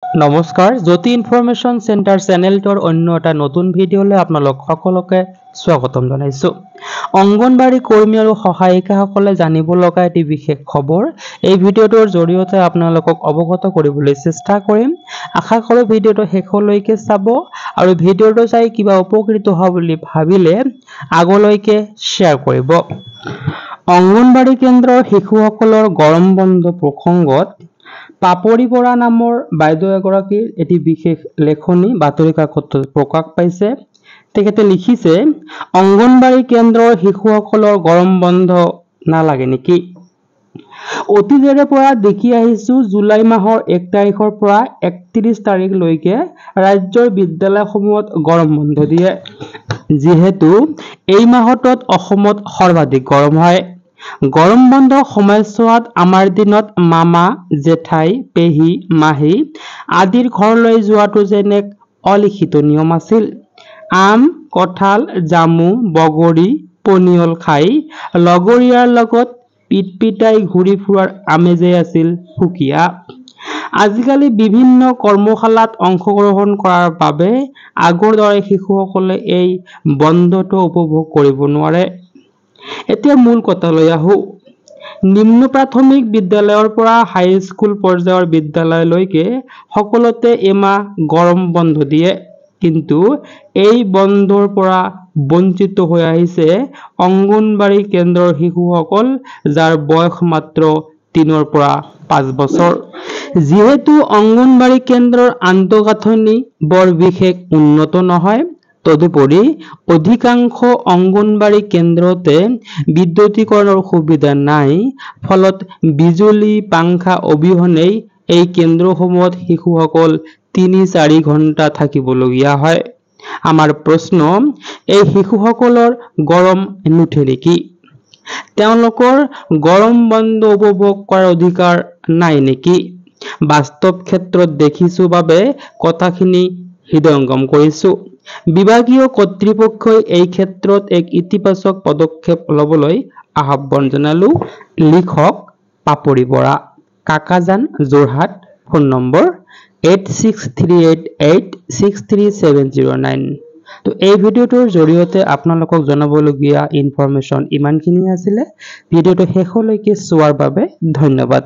নমস্কাৰ জ্যোতি information centre চেনেলটোৰ অন্য এটা নতুন ভিডিঅ'লৈ আপোনালোক সকলোকে স্বাগতম জনাইছো। অংগনবাড়ী কৰ্মী আৰু সহায়িকাসকলে জানিব লগা এটি বিশেষ খবৰ এই ভিডিঅ'টোৰ জৰিয়তে আপোনালোকক অৱগত কৰিবলৈ চেষ্টা কৰিম। আশা কৰোঁ ভিডিঅ'টো শেষলৈকে চাব আৰু ভিডিঅ'টো চাই কিবা উপকৃত হোৱা বুলি ভাবিলে আগলৈকে শ্বেয়াৰ কৰিব। অংগনবাড়ী কেন্দ্ৰৰ শিশুসকলৰ গৰম বন্ধ প্ৰসংগত পাপৰি বৰা নামৰ বাইদেউ এগৰাকীৰ এটি বিশেষ লেখনি বাতৰি কাকতত প্ৰকাশ পাইছে। তেখেতে লিখিছে, অংগনবাড়ী কেন্দ্ৰৰ শিশুসকলৰ গৰম বন্ধ নালাগে নেকি? অতীজৰে পৰা দেখি আহিছো জুলাই মাহৰ 1 তাৰিখৰ পৰা 31 তাৰিখলৈকে ৰাজ্যৰ বিদ্যালয়সমূহত গৰম বন্ধ দিয়ে। যিহেতু এই মাহটোত অসমত সৰ্বাধিক গৰম হয়। গৰম বন্ধ সময়ছোৱাত আমাৰ দিনত মামা, জেঠাই, পেহী, মাহী আদিৰ ঘৰলৈ যোৱাটো যেন এক অলিখিত নিয়ম আছিল। আম, কঁঠাল, জামু, বগৰী, পনিয়ল খাই লগৰীয়াৰ লগত পিটপিটাই ঘূৰি ফুৰাৰ আমেজেই আছিল সুকীয়া। আজিকালি বিভিন্ন কৰ্মশালাত অংশগ্ৰহণ কৰাৰ বাবে আগৰ দৰে শিশুসকলে এই বন্ধটো উপভোগ কৰিব নোৱাৰে। এতিয়া মূল কথালৈ আহো। নিম্ন প্ৰাথমিক বিদ্যালয়ৰ পৰা হাইস্কুল পৰ্যায়ৰ বিদ্যালয়লৈকে সকলোতে এমাহ গৰম বন্ধ দিয়ে। কিন্তু এই বন্ধৰ পৰা বঞ্চিত হৈ আহিছে অংগনবাড়ী কেন্দ্ৰৰ শিশুসকল, যাৰ বয়স মাত্ৰ 3 পৰা 5 বছৰ। যিহেতু অংগনবাড়ী কেন্দ্ৰৰ আন্তঃগাঁথনি বৰ বিশেষ উন্নত নহয়, তদুপৰি অধিকাংশ অংগনবাড়ী কেন্দ্ৰতে বিদ্যুতীকৰণৰ সুবিধা নাই, ফলত বিজুলী পাংখা অবিহনেই এই কেন্দ্ৰসমূহত শিশুসকল 3-4 ঘণ্টা থাকিবলগীয়া হয়। আমাৰ প্ৰশ্ন, এই শিশুসকলৰ গৰম নুঠে নেকি? তেওঁলোকৰ গৰম বন্ধ উপভোগ কৰাৰ অধিকাৰ নাই নেকি? বাস্তৱ ক্ষেত্ৰত দেখিছো বাবে কথাখিনি হৃদয়ঙ্গম কৰিছো। বিভাগীয় কৰ্তৃপক্ষই এই ক্ষেত্ৰত এক ইতিবাচক পদক্ষেপ ল'বলৈ আহ্বান জনালো। লিখক পাপৰি বৰা, কাকাজান, যোৰহাট। Phone number 8638863709। তো এই ভিডিঅ'টোৰ জৰিয়তে আপোনালোকক জনাবলগীয়া ইনফৰমেশ্যন ইমানখিনি আছিলে। ভিডিঅ'টো শেষলৈকে চোৱাৰ বাবে ধন্যবাদ।